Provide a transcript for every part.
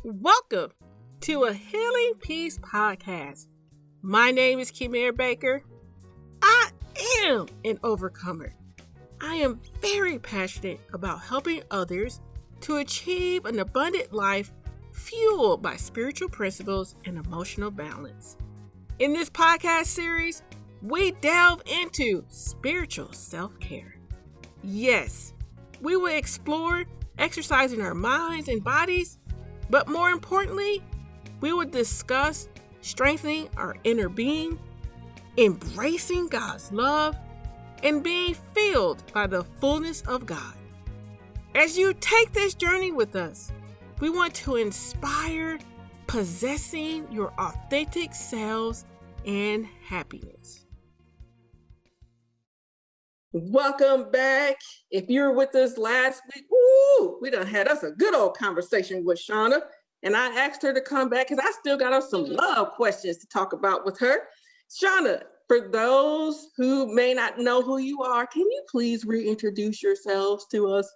Welcome to a Healing Peace podcast. My name is Kimir Baker. I am an overcomer. I am very passionate about helping others to achieve an abundant life fueled by spiritual principles and emotional balance. In this podcast series, we delve into spiritual self-care. Yes, we will explore exercising our minds and bodies, but more importantly, we will discuss strengthening our inner being, embracing God's love, and being filled by the fullness of God. As you take this journey with us, we want to inspire possessing your authentic selves and happiness. Welcome back. If you were with us last week, we done had us a good old conversation with Shauna, and I asked her to come back because I still got us some love questions to talk about with her. Shauna, for those who may not know who you are, can you please reintroduce yourselves to us?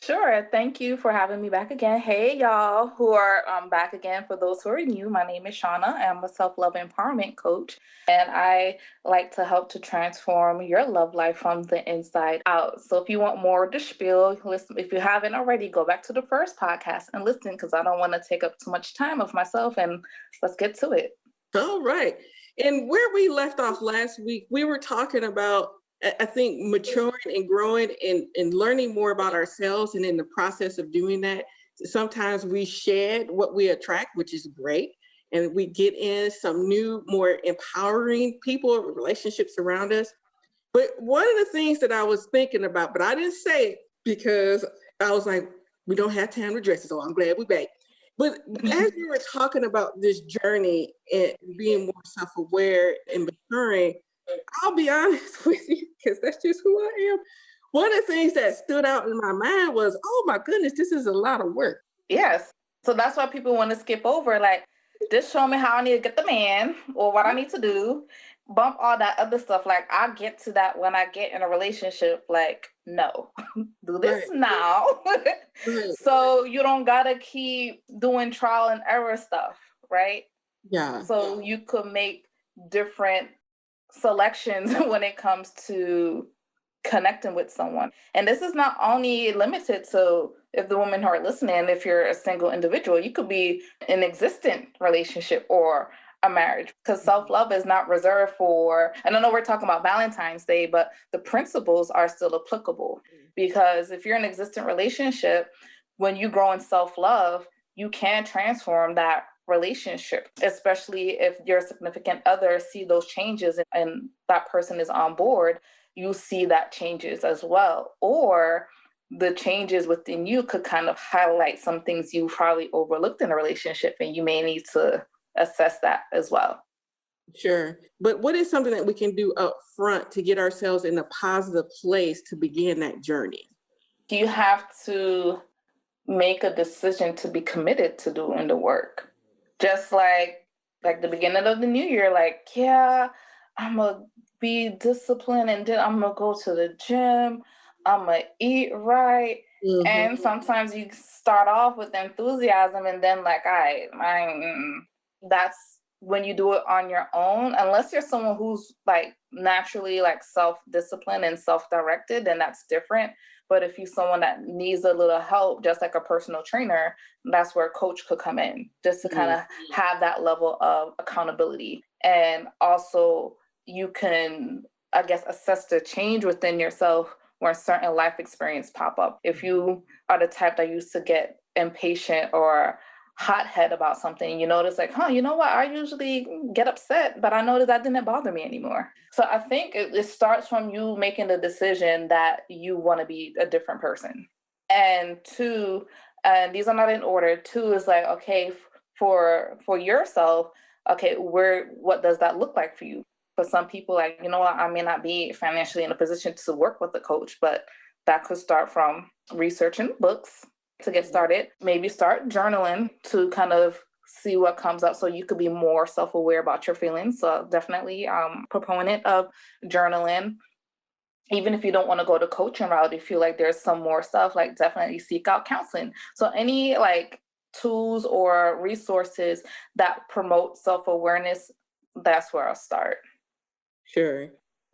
Sure. Thank you for having me back again. Hey, y'all who are back again. For those who are new, my name is Shauna. I'm a self-love empowerment coach, and I like to help to transform your love life from the inside out. So if you want more of the spiel, listen. If you haven't already, go back to the first podcast and listen, because I don't want to take up too much time of myself, and let's get to it. All right. And where we left off last week, we were talking about, I think, maturing and growing and learning more about ourselves. And in the process of doing that, sometimes we shed what we attract, which is great. And we get in some new, more empowering people, relationships around us. But one of the things that I was thinking about, but I didn't say it because I was like, we don't have time to address it, so I'm glad we're back. But as you were talking about this journey and being more self-aware and maturing, I'll be honest with you, because that's just who I am. One of the things that stood out in my mind was, oh my goodness, this is a lot of work. Yes. So that's why people want to skip over, like, just show me how I need to get the man or what I need to do. Bump all that other stuff. Like, I get to that when I get in a relationship. Like, no, do this now. So you don't gotta keep doing trial and error stuff, right? Yeah. So you could make different selections when it comes to connecting with someone. And this is not only limited to, if the women who are listening, if you're a single individual, you could be in an existing relationship or a marriage, because self-love is not reserved for, and I know we're talking about Valentine's Day, but the principles are still applicable. Because if you're in an existing relationship, when you grow in self-love, you can transform that relationship, especially if your significant other see those changes and that person is on board. You see that changes as well. Or the changes within you could kind of highlight some things you probably overlooked in a relationship, and you may need to assess that as well. Sure. But what is something that we can do up front to get ourselves in a positive place to begin that journey? You have to make a decision to be committed to doing the work. Just like the beginning of the new year, like, yeah, I'm gonna be disciplined, and then I'm gonna go to the gym, I'm gonna eat right. Mm-hmm. And sometimes you start off with enthusiasm, and then like, that's when you do it on your own, unless you're someone who's like naturally like self-disciplined and self-directed, then that's different. But if you're someone that needs a little help, just like a personal trainer, that's where a coach could come in, just to kind of have that level of accountability. And also you can, I guess, assess the change within yourself when certain life experience pop up. If you are the type that used to get impatient or hothead about something, you notice like, you know what? I usually get upset, but I noticed that didn't bother me anymore. So I think it starts from you making the decision that you want to be a different person. And two, and these are not in order, two is like, okay, for yourself, okay, what does that look like for you? For some people, like, you know what, I may not be financially in a position to work with a coach, but that could start from researching books to get started. Maybe start journaling to kind of see what comes up so you could be more self-aware about your feelings. So definitely proponent of journaling. Even if you don't want to go the coaching route, if you feel like there's some more stuff, like definitely seek out counseling. So any like tools or resources that promote self-awareness, that's where I'll start. Sure.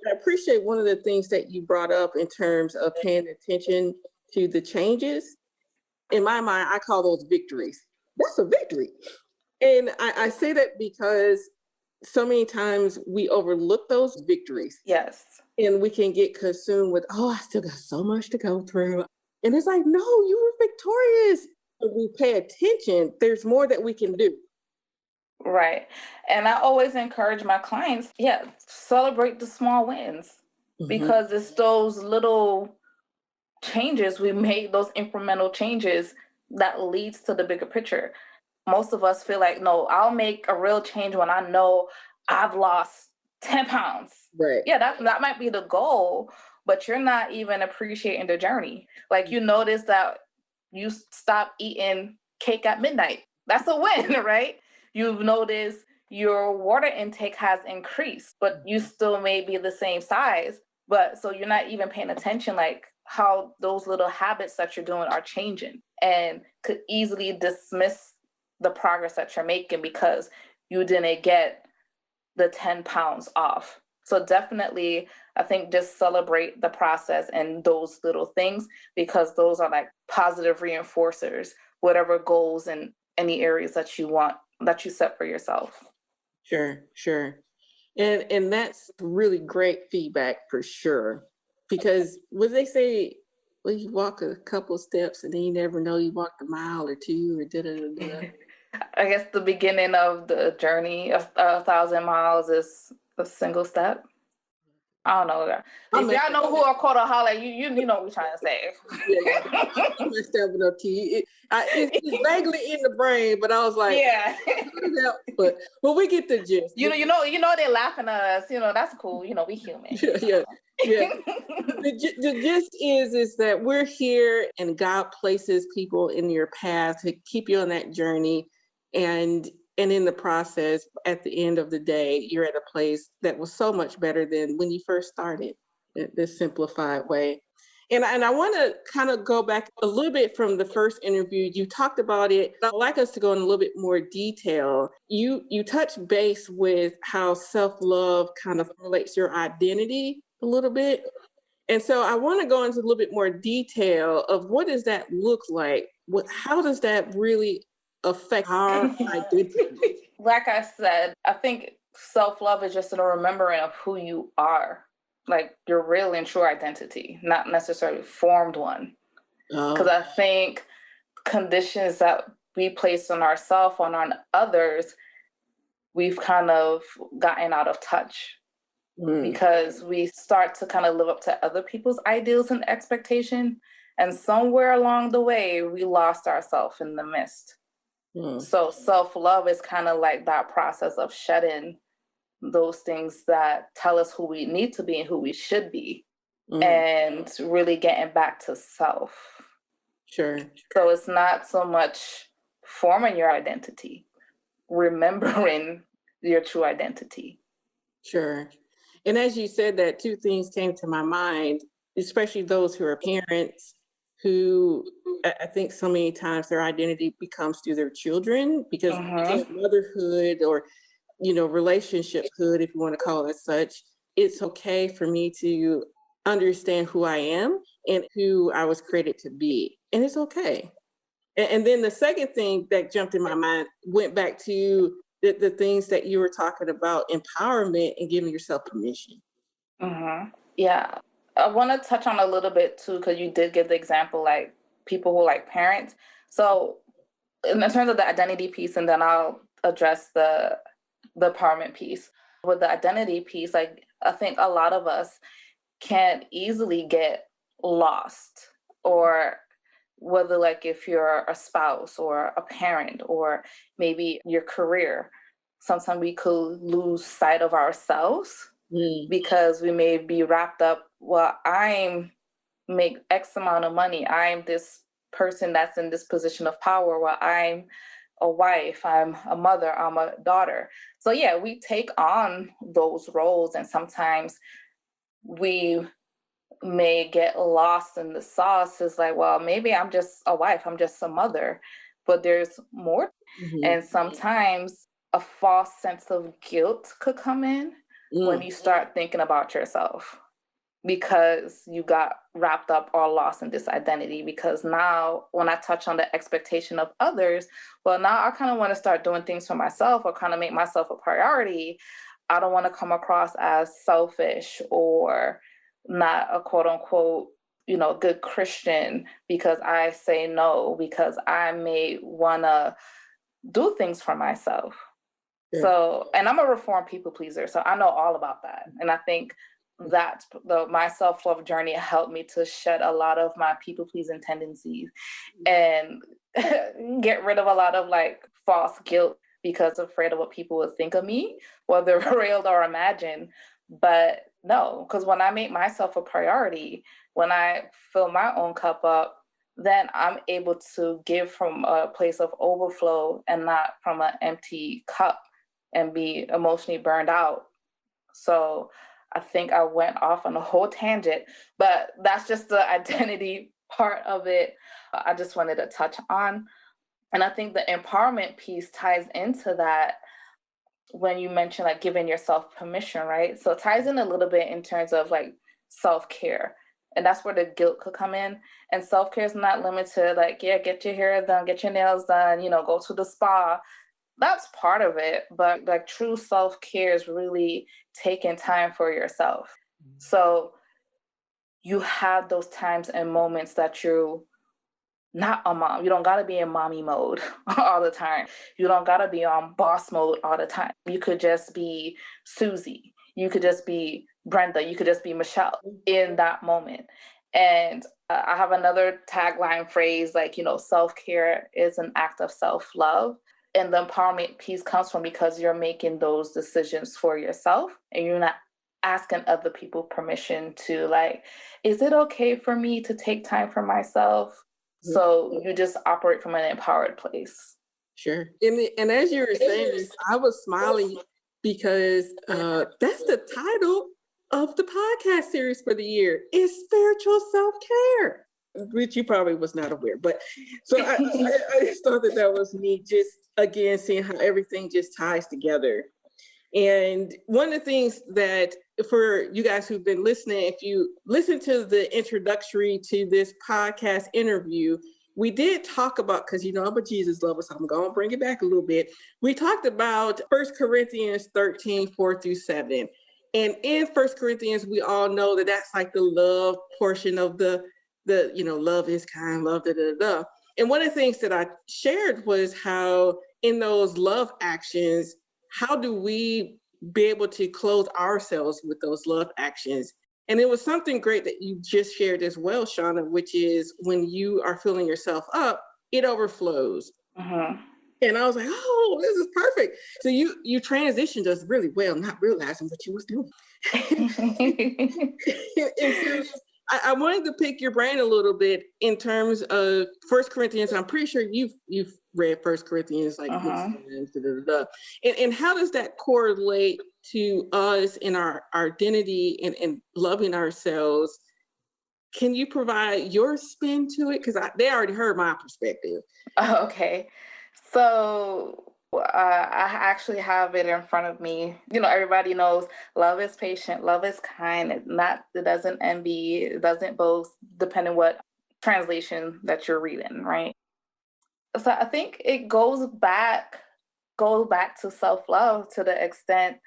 I appreciate one of the things that you brought up in terms of paying attention to the changes. In my mind, I call those victories. That's a victory. And I say that because so many times we overlook those victories Yes. and we can get consumed with, oh, I still got so much to go through. And it's like, no, you were victorious. If we pay attention, there's more that we can do. Right. And I always encourage my clients, celebrate the small wins, because it's those little changes we made, those incremental changes that leads to the bigger picture. Most of us feel like, no, I'll make a real change when I know I've lost 10 pounds. Right. Yeah, that might be the goal, but you're not even appreciating the journey. Like, you notice that you stop eating cake at midnight. That's a win, right? You've noticed your water intake has increased, but you still may be the same size. But so you're not even paying attention, like how those little habits that you're doing are changing, and could easily dismiss the progress that you're making because you didn't get the 10 pounds off. So definitely, I think just celebrate the process and those little things, because those are like positive reinforcers, whatever goals and any areas that you want, that you set for yourself. Sure. And that's really great feedback for sure. Because what they say, well, you walk a couple steps and then you never know you walked a mile or two or da. I guess the beginning of the journey of 1,000 miles is a single step. I don't know. If y'all know who are called a holler, you know what we're trying to say. Yeah. I'm not stepping up to you. It's vaguely in the brain, but I was like, yeah. but we get the gist. You know they're laughing at us. You know, that's cool. You know, we human. Yeah. The gist is that we're here and God places people in your path to keep you on that journey, and in the process, at the end of the day, you're at a place that was so much better than when you first started, this simplified way. And I want to kind of go back a little bit from the first interview. You talked about it. I'd like us to go in a little bit more detail. You touched base with how self-love kind of relates your identity a little bit. And so I want to go into a little bit more detail of what does that look like? How does that really affect our identity? Like I said, I think self-love is just a remembering of who you are, like your real and true identity, not necessarily formed one. Because I think conditions that we place on ourselves, on others, we've kind of gotten out of touch. Because we start to kind of live up to other people's ideals and expectation. And somewhere along the way, we lost ourselves in the midst. So self-love is kind of like that process of shedding those things that tell us who we need to be and who we should be, and really getting back to self. Sure. So it's not so much forming your identity, remembering your true identity. Sure. And as you said that, two things came to my mind, especially those who are parents who I think so many times their identity becomes through their children, because motherhood or, relationshiphood, if you want to call it as such, it's okay for me to understand who I am and who I was created to be. And it's okay. And then the second thing that jumped in my mind went back to the things that you were talking about, empowerment and giving yourself permission. Yeah. I want to touch on a little bit too, because you did give the example, like people who like parents. So in terms of the identity piece, and then I'll address the empowerment piece. With the identity piece, like I think a lot of us can easily get lost, or whether like if you're a spouse or a parent or maybe your career, sometimes we could lose sight of ourselves because we may be wrapped up, well, I'm make X amount of money. I'm this person that's in this position of power, where I'm a wife, I'm a mother, I'm a daughter. So yeah, we take on those roles, and sometimes we may get lost in the sauce. It's like, well, maybe I'm just a wife, I'm just a mother. but there's more. Mm-hmm. And sometimes a false sense of guilt could come in when you start thinking about yourself, because you got wrapped up or lost in this identity. Because now when I touch on the expectation of others, well, now I kind of want to start doing things for myself or kind of make myself a priority. I don't want to come across as selfish or not a quote unquote, good Christian because I say no, because I may want to do things for myself. Yeah. So, and I'm a reformed people pleaser, so I know all about that. And I think that my self-love journey helped me to shed a lot of my people pleasing tendencies and get rid of a lot of like false guilt because afraid of what people would think of me, whether real or imagined. But no, because when I make myself a priority, when I fill my own cup up, then I'm able to give from a place of overflow and not from an empty cup and be emotionally burned out. So I think I went off on a whole tangent, but that's just the identity part of it I just wanted to touch on. And I think the empowerment piece ties into that when you mention like giving yourself permission, right? So it ties in a little bit in terms of like self-care. And that's where the guilt could come in. And self-care is not limited, like, yeah, get your hair done, get your nails done, go to the spa. That's part of it. But like true self-care is really taking time for yourself. So you have those times and moments that you're not a mom. You don't got to be in mommy mode all the time. You don't got to be on boss mode all the time. You could just be Susie. You could just be Brenda. You could just be Michelle in that moment. And I have another tagline phrase like, self-care is an act of self-love. And the empowerment piece comes from because you're making those decisions for yourself and you're not asking other people permission to like, is it okay for me to take time for myself? So you just operate from an empowered place. Sure. And as you were saying this, I was smiling because that's the title of the podcast series for the year, is Spiritual Self-Care, which you probably was not aware. But so I just thought that was neat, just again, seeing how everything just ties together. And one of the things that for you guys who've been listening, if you listen to the introductory to this podcast interview, we did talk about, because I'm a Jesus lover, so I'm going to bring it back a little bit. We talked about 1 Corinthians 13, 4-7. And in 1 Corinthians, we all know that that's like the love portion of the love is kind, love, da, da, da. And one of the things that I shared was how in those love actions, how do we be able to clothe ourselves with those love actions? And it was something great that you just shared as well, Shauna, which is when you are filling yourself up, it overflows. Uh-huh. And I was like, oh, this is perfect. So you transitioned us really well, not realizing what you was doing. And so I wanted to pick your brain a little bit in terms of 1 Corinthians. I'm pretty sure you've read 1 Corinthians like and how does that correlate to us in our identity and loving ourselves? Can you provide your spin to it? Because they already heard my perspective. Okay. So I actually have it in front of me. Everybody knows love is patient, love is kind. It doesn't envy, it doesn't boast, depending what translation that you're reading, right? So I think it goes back to self-love to the extent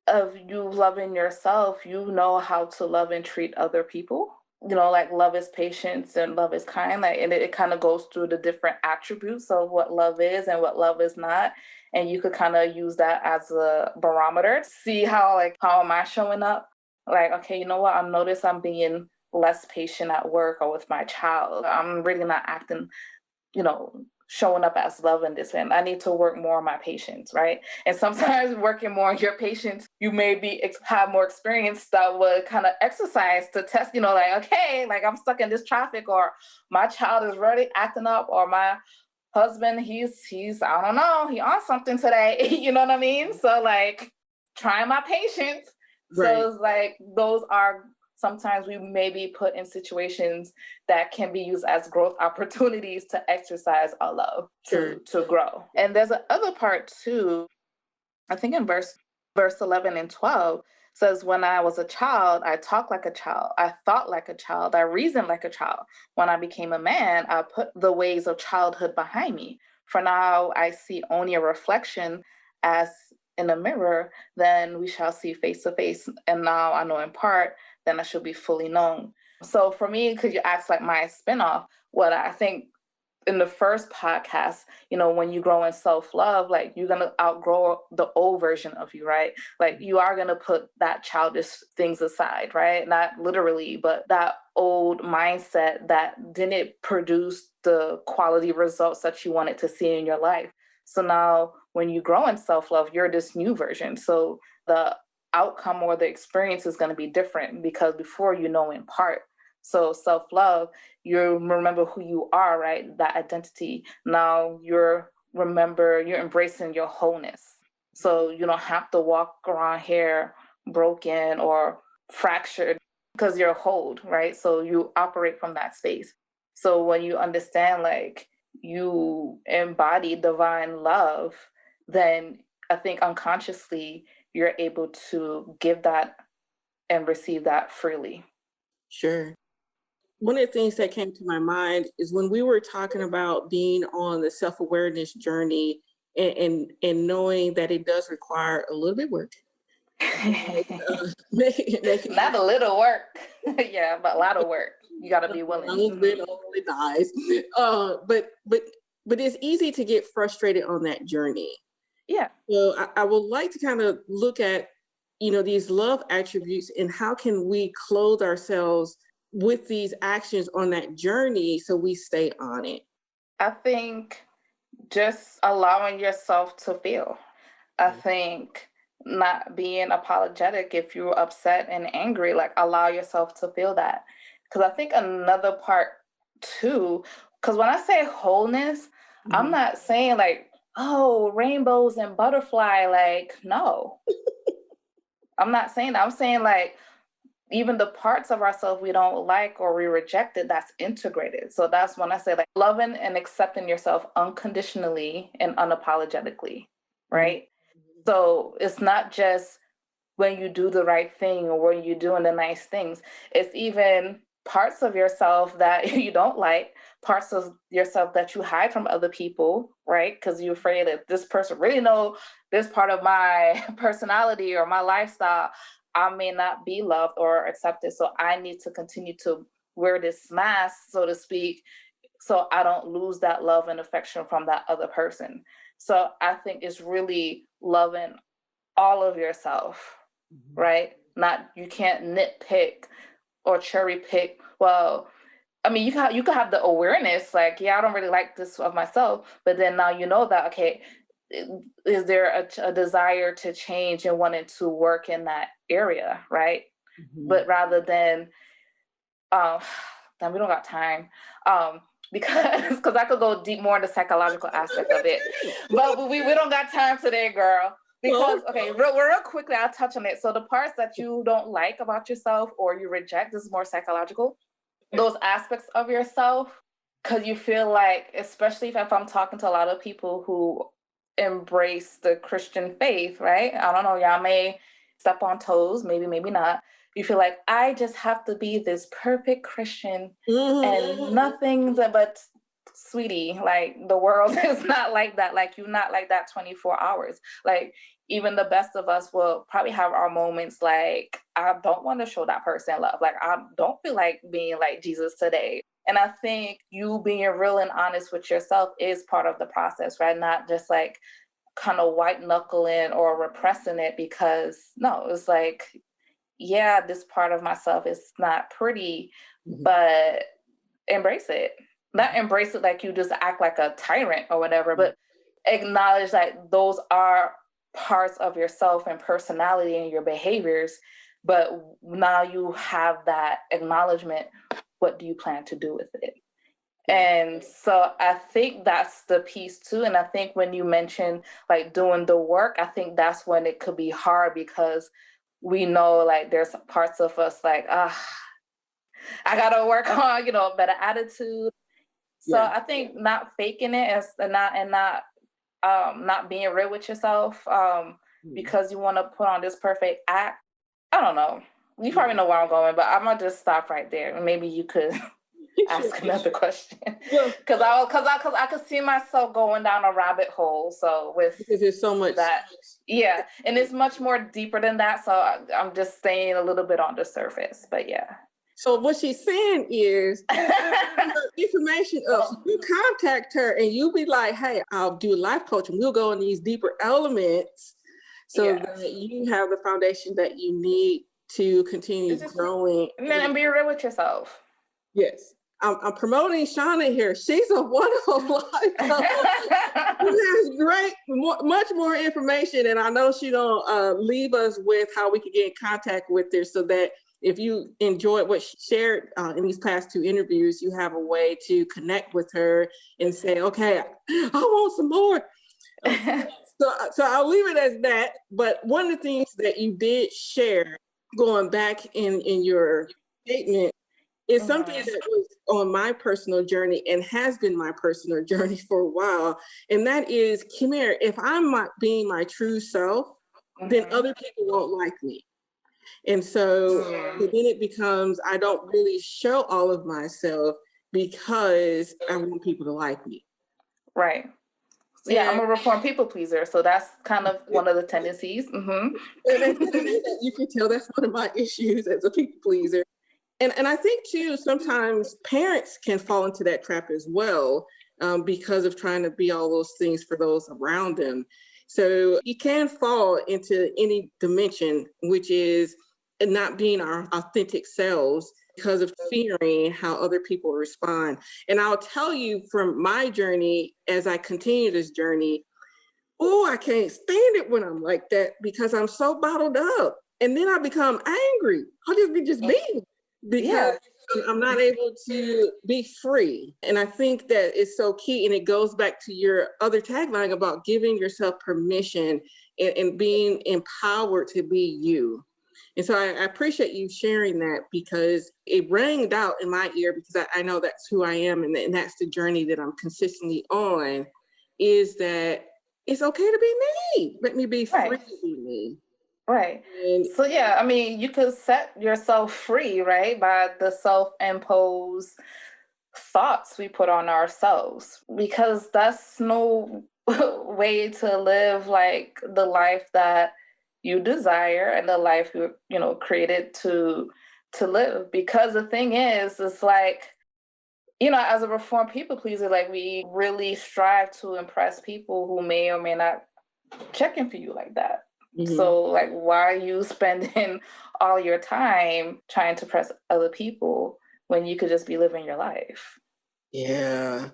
of you loving yourself. You know how to love and treat other people. Like love is patience and love is kind, and it kind of goes through the different attributes of what love is and what love is not. And you could kind of use that as a barometer to see how am I showing up? Like, okay, you know what? I notice I'm being less patient at work or with my child. I'm really not acting, showing up as love in this way. And I need to work more on my patience, right? And sometimes working more on your patience, you may have more experience that would kind of exercise to test, okay, I'm stuck in this traffic, or my child is really acting up, or my husband, he's I don't know, he on something today, you know what I mean? So trying my patience. Right. So it's those are sometimes we may be put in situations that can be used as growth opportunities to exercise our love, to grow. And there's another part too, I think in verse 11 and 12 says, when I was a child, I talked like a child. I thought like a child. I reasoned like a child. When I became a man, I put the ways of childhood behind me. For now, I see only a reflection as in a mirror. Then we shall see face to face. And now I know in part, then I shall be fully known. So for me, because you asked like my spinoff, what I think in the first podcast, when you grow in self-love, like you're going to outgrow the old version of you, right? Like you are going to put that childish things aside, right? Not literally, but that old mindset that didn't produce the quality results that you wanted to see in your life. So now when you grow in self-love, you're this new version. So the outcome or the experience is going to be different because before you know in part. So self-love, you remember who you are, right? That identity. Now you're embracing your wholeness. So you don't have to walk around here broken or fractured because you're whole, right? So you operate from that space. So when you understand like you embody divine love, then I think unconsciously you're able to give that and receive that freely. Sure. One of the things that came to my mind is when we were talking about being on the self-awareness journey and knowing that it does require a little bit of work. Not a little work. Yeah, but a lot of work. You got to be willing. A little bit only nice. But it's easy to get frustrated on that journey. Yeah. So I would like to kind of look at, these love attributes and how can we clothe ourselves with these actions on that journey so we stay on it? I think just allowing yourself to feel. I think not being apologetic if you're upset and angry, like allow yourself to feel that. Because I think another part too, because when I say wholeness, I'm not saying like, oh, rainbows and butterfly, like, no. I'm not saying that. I'm saying like, even the parts of ourselves we don't like or we rejected, that's integrated. So that's when I say like loving and accepting yourself unconditionally and unapologetically, right? Mm-hmm. So it's not just when you do the right thing or when you're doing the nice things. It's even parts of yourself that you don't like, parts of yourself that you hide from other people, right? Because you're afraid that this person really know this part of my personality or my lifestyle. I may not be loved or accepted. So I need to continue to wear this mask, so to speak, so I don't lose that love and affection from that other person. So I think it's really loving all of yourself, right? You can't nitpick or cherry pick. Well, I mean, you could have the awareness, like, yeah, I don't really like this of myself, but then now you know that, okay, is there a desire to change and wanting to work in that area, right? But rather than, then we don't got time, because I could go deep more in the psychological aspect of it, but we don't got time today, girl. Because, okay, real quickly, I'll touch on it. So the parts that you don't like about yourself or you reject, this is more psychological, those aspects of yourself, because you feel like, especially if I'm talking to a lot of people who embrace the Christian faith, right? I don't know, y'all may step on toes, maybe not. You feel like, I just have to be this perfect Christian and nothing but, sweetie, like the world is not like that. Like you're not like that 24 hours. Like even the best of us will probably have our moments like, I don't want to show that person love. Like I don't feel like being like Jesus today. And I think you being real and honest with yourself is part of the process, right? Not just like kind of white knuckling or repressing it, because no, it's like, yeah, this part of myself is not pretty, but embrace it. Not embrace it like you just act like a tyrant or whatever, but acknowledge that those are parts of yourself and personality and your behaviors. But now you have that acknowledgement. What do you plan to do with it? And so I think that's the piece too. And I think when you mention like doing the work, I think that's when it could be hard, because we know like there's parts of us like, I gotta work on, better attitude. So I think not faking it and not being real with yourself because you want to put on this perfect act. I don't know. You probably know where I'm going, but I'm gonna just stop right there, and maybe you could ask another question. Because I could see myself going down a rabbit hole. So because there's so much that, and it's much more deeper than that. So I'm just staying a little bit on the surface, but yeah. So what she's saying is information of you contact her and you'll be like, hey, I'll do a life coaching. We'll go in these deeper elements so that you have the foundation that you need to continue growing. And be real with yourself. Yes. I'm promoting Shauna here. She's a wonderful life coach. She has much more information. And I know she's going to leave us with how we can get in contact with her so that if you enjoyed what she shared in these past 2 interviews, you have a way to connect with her and say, okay, I want some more. So I'll leave it as that. But one of the things that you did share going back in your statement is something that was on my personal journey and has been my personal journey for a while. And that is, Kimera, if I'm not being my true self, then other people won't like me. And so then it becomes, I don't really show all of myself because I want people to like me. Right. So, yeah, I'm a reformed people pleaser. So that's kind of one of the tendencies. And you can tell that's one of my issues as a people pleaser. And I think too, sometimes parents can fall into that trap as well because of trying to be all those things for those around them. So you can fall into any dimension, which is not being our authentic selves because of fearing how other people respond. And I'll tell you from my journey, as I continue this journey, I can't stand it when I'm like that because I'm so bottled up. And then I become angry. I'll just be mean because I'm not able to be free. And I think that is so key. And it goes back to your other tagline about giving yourself permission and being empowered to be you. And so I appreciate you sharing that because it rang out in my ear because I know that's who I am and that's the journey that I'm consistently on, is that it's okay to be me. Let me be free to be me. Right. And so, I mean, you could set yourself free, right, by the self-imposed thoughts we put on ourselves, because that's no way to live like the life that you desire and the life you created to live. Because the thing is, it's like, as a reformed people pleaser, like we really strive to impress people who may or may not check in for you like that. So like, why are you spending all your time trying to impress other people when you could just be living your life? Yeah.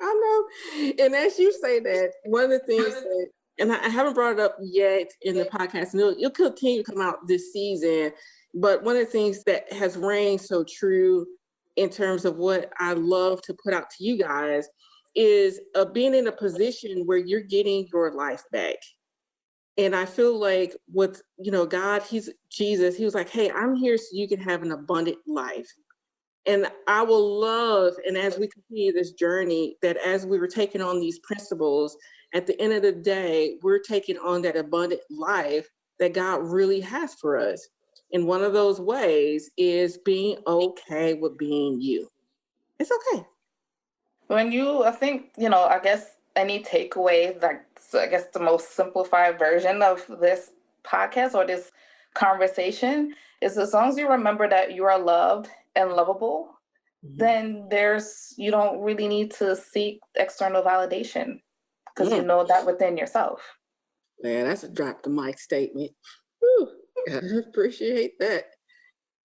I know. And as you say that, one of the things that, and I haven't brought it up yet in the podcast, and it'll continue to come out this season, but one of the things that has rang so true in terms of what I love to put out to you guys is being in a position where you're getting your life back. And I feel like with, God, he's Jesus, he was like, hey, I'm here so you can have an abundant life. And I will love, and as we continue this journey, that as we were taking on these principles, at the end of the day, we're taking on that abundant life that God really has for us. And one of those ways is being okay with being you. It's okay. I think, I guess any takeaway, like, so I guess the most simplified version of this podcast or this conversation is, as long as you remember that you are loved and lovable, then you don't really need to seek external validation because you know that within yourself. Man, that's a drop the mic statement. Whew, I appreciate that.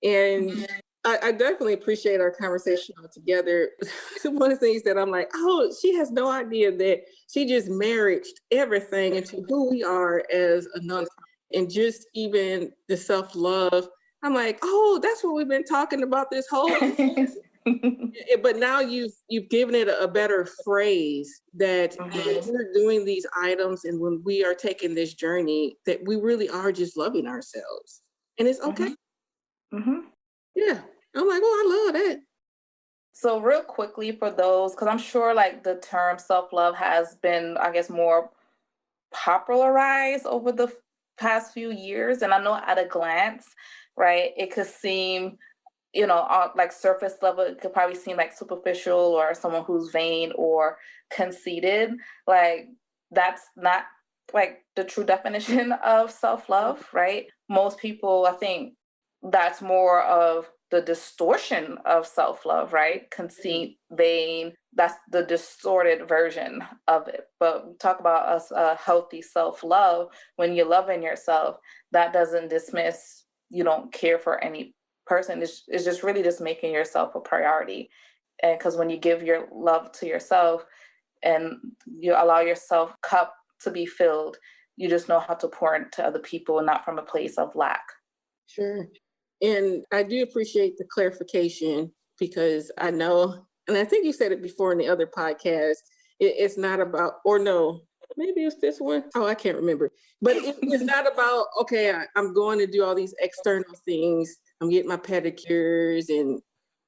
And I definitely appreciate our conversation all together. One of the things that I'm like, she has no idea that she just married everything into who we are as a nun, and just even the self-love. I'm like, that's what we've been talking about this whole But now you've given it a better phrase that when we're doing these items and when we are taking this journey, that we really are just loving ourselves. And it's okay. Yeah. I'm like, oh, I love that. So real quickly for those, because I'm sure like the term self-love has been, I guess, more popularized over the past few years. And I know at a glance, right, it could seem, like surface level, it could probably seem like superficial or someone who's vain or conceited. Like that's not like the true definition of self-love, right? Most people, I think that's more of the distortion of self-love, right? Conceit, vain, that's the distorted version of it. But we talk about a healthy self-love. When you're loving yourself, that doesn't dismiss you don't care for any person. It's just really just making yourself a priority. And because when you give your love to yourself and you allow yourself cup to be filled, you just know how to pour into other people, not from a place of lack. Sure. And I do appreciate the clarification because I know, and I think you said it before in the other podcast, it's not about, or no, maybe it's this one. Oh, I can't remember. But it's not about, okay, I'm going to do all these external things. I'm getting my pedicures and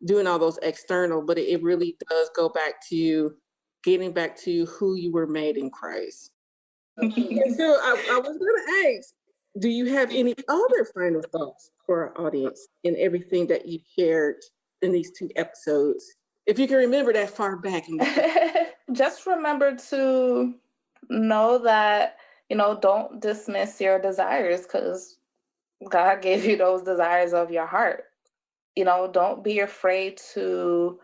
doing all those external, but it really does go back to getting back to who you were made in Christ. So I was going to ask, do you have any other final thoughts for our audience in everything that you shared in these 2 episodes? If you can remember that far back. Just remember to know that, don't dismiss your desires because God gave you those desires of your heart. Don't be afraid to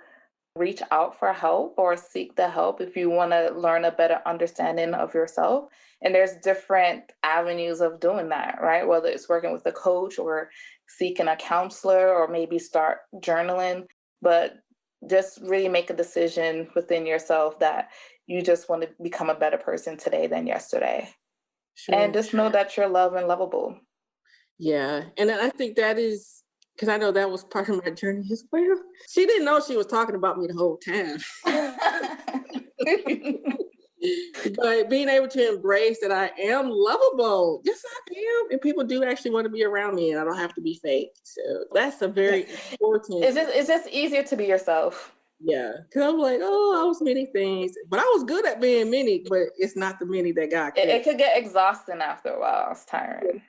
reach out for help or seek the help if you want to learn a better understanding of yourself. And there's different avenues of doing that, right? Whether it's working with a coach or seeking a counselor or maybe start journaling, but just really make a decision within yourself that you just want to become a better person today than yesterday. Sure. And just know that you're loved and lovable. Yeah. And I think that is, because I know that was part of my journey as well. She didn't know she was talking about me the whole time. But being able to embrace that I am lovable. Yes, I am. And people do actually want to be around me and I don't have to be fake. So that's a very important. It's just easier to be yourself. Yeah. Because I'm like, oh, I was many things. But I was good at being many, but it's not the many that God created. It could get exhausting after a while. It's tiring.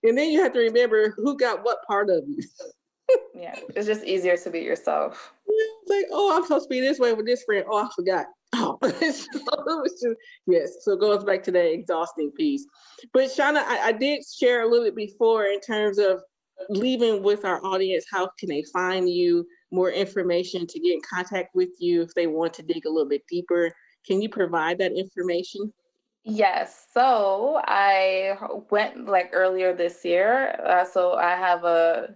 And then you have to remember who got what part of you. Yeah, it's just easier to be yourself. It's like, oh, I'm supposed to be this way with this friend. Oh, I forgot. Oh, yes. So it goes back to that exhausting piece. But Shauna, I did share a little bit before in terms of leaving with our audience. How can they find you? More information to get in contact with you if they want to dig a little bit deeper. Can you provide that information? Yes. So I went like earlier this year. So I have a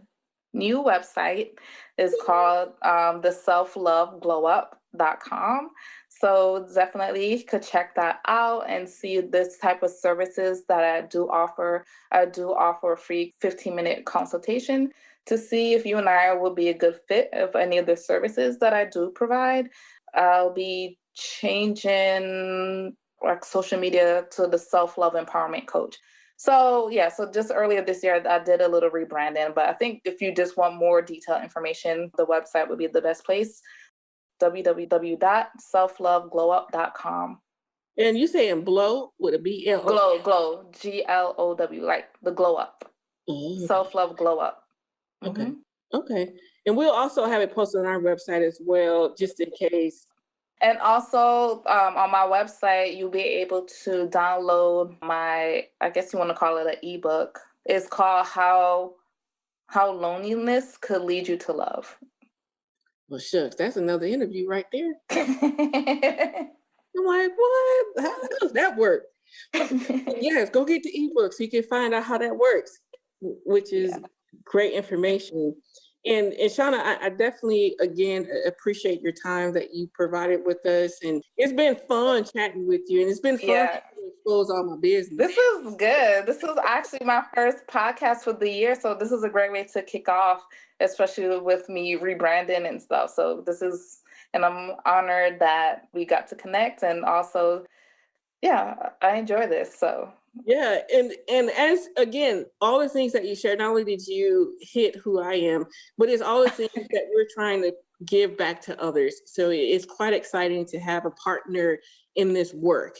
new website. It's called the selfloveglowup.com. So definitely could check that out and see this type of services that I do offer. I do offer a free 15-minute consultation to see if you and I will be a good fit of any of the services that I do provide. I'll be changing like social media to the self-love empowerment coach. So yeah, so just earlier this year, I did a little rebranding, but I think if you just want more detailed information, the website would be the best place, www.selfloveglowup.com. And you saying blow with a B-L? Glow, Glow, like the glow up. Oh. Self-love glow up. Okay. Okay. And we'll also have it posted on our website as well, just in case. And also on my website, you'll be able to download my, I guess you want to call it an ebook. It's called How Loneliness Could Lead You to Love. Well, shucks, that's another interview right there. I'm like, what? How does that work? Yes, go get the ebook so you can find out how that works, which is great information. And Shauna, I definitely, again, appreciate your time that you provided with us. And it's been fun chatting with you. And it's been fun expose all my business. This is good. This is actually my first podcast for the year. So this is a great way to kick off, especially with me rebranding and stuff. So and I'm honored that we got to connect, and also, yeah, I enjoy this. So yeah, and as again, all the things that you shared, not only did you hit who I am, but it's all the things that we're trying to give back to others. So it's quite exciting to have a partner in this work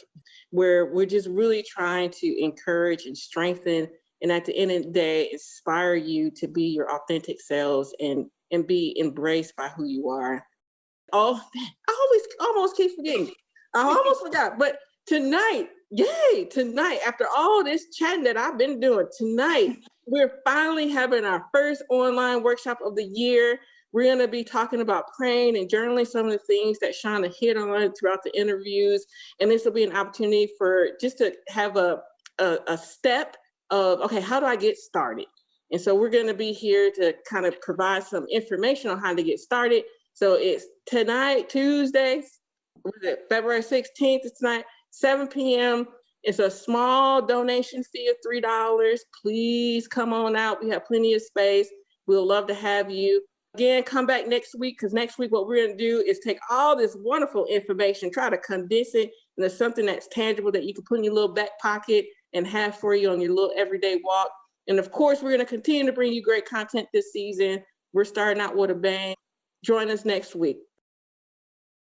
where we're just really trying to encourage and strengthen, and at the end of the day, inspire you to be your authentic selves and be embraced by who you are. Oh, I almost keep forgetting. I almost forgot. But tonight, after all this chatting that I've been doing, tonight, we're finally having our first online workshop of the year. We're going to be talking about praying and journaling, some of the things that Shauna hit on throughout the interviews. And this will be an opportunity for just to have a step of, okay, how do I get started? And so we're going to be here to kind of provide some information on how to get started. So it's tonight, Tuesday, February 16th, it's tonight, 7 p.m. It's a small donation fee of $3. Please come on out. We have plenty of space. We'll love to have you. Again, come back next week, because next week what we're going to do is take all this wonderful information, try to condense it into something that's tangible that you can put in your little back pocket and have for you on your little everyday walk. And of course, we're going to continue to bring you great content this season. We're starting out with a bang. Join us next week.